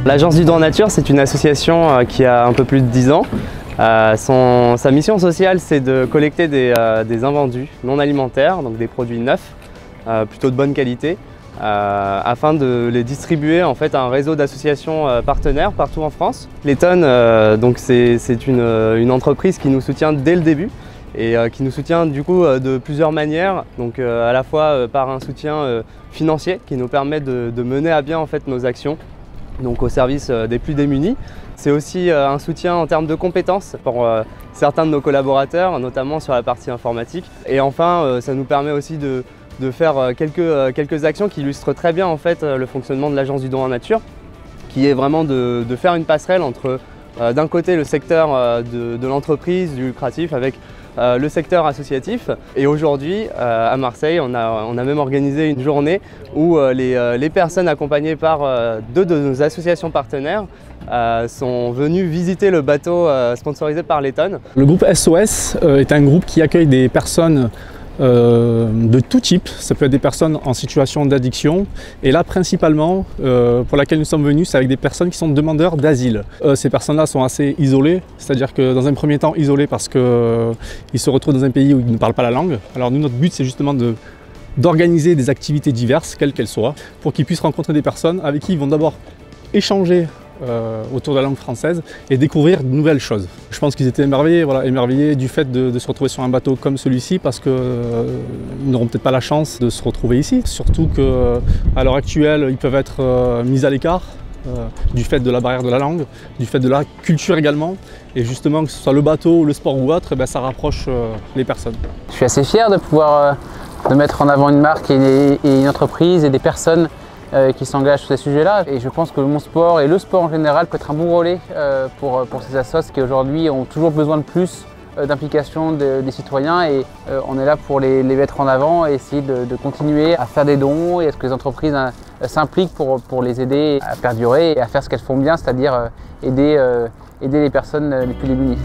L'Agence du Don en Nature, c'est une association qui a un peu plus de 10 ans. Sa mission sociale, c'est de collecter des invendus non alimentaires, donc des produits neufs, plutôt de bonne qualité, afin de les distribuer en fait à un réseau d'associations partenaires partout en France. L'Eton, c'est une entreprise qui nous soutient dès le début et qui nous soutient du coup de plusieurs manières, donc à la fois par un soutien financier qui nous permet de mener à bien en fait nos actions, donc au service des plus démunis. C'est aussi un soutien en termes de compétences pour certains de nos collaborateurs, notamment sur la partie informatique. Et enfin, ça nous permet aussi de faire quelques actions qui illustrent très bien en fait le fonctionnement de l'Agence du Don en Nature, qui est vraiment de faire une passerelle entre d'un côté le secteur de l'entreprise, du lucratif, avec le secteur associatif. Et aujourd'hui, à Marseille, on a même organisé une journée où les personnes accompagnées par deux de nos associations partenaires sont venues visiter le bateau sponsorisé par l'Eton. Le groupe SOS est un groupe qui accueille des personnes de tout type. Ça peut être des personnes en situation d'addiction, et là principalement pour laquelle nous sommes venus, c'est avec des personnes qui sont demandeurs d'asile. Ces personnes-là sont assez isolées, c'est-à-dire que dans un premier temps isolées parce qu'ils se retrouvent dans un pays où ils ne parlent pas la langue. Alors nous, notre but, c'est justement d'organiser des activités diverses, quelles qu'elles soient, pour qu'ils puissent rencontrer des personnes avec qui ils vont d'abord échanger autour de la langue française et découvrir de nouvelles choses. Je pense qu'ils étaient émerveillés, voilà, émerveillés du fait de se retrouver sur un bateau comme celui-ci, parce qu'ils n'auront peut-être pas la chance de se retrouver ici. Surtout qu'à l'heure actuelle, ils peuvent être mis à l'écart du fait de la barrière de la langue, du fait de la culture également. Et justement, que ce soit le bateau, le sport ou autre, ça rapproche les personnes. Je suis assez fier de pouvoir de mettre en avant une marque et une entreprise et des personnes qui s'engagent sur ces sujets-là. Et je pense que mon sport et le sport en général peut être un bon relais pour ces assos qui aujourd'hui ont toujours besoin de plus d'implication des citoyens, et on est là pour les mettre en avant et essayer de continuer à faire des dons et à ce que les entreprises s'impliquent pour les aider à perdurer et à faire ce qu'elles font bien, c'est-à-dire aider les personnes les plus démunies.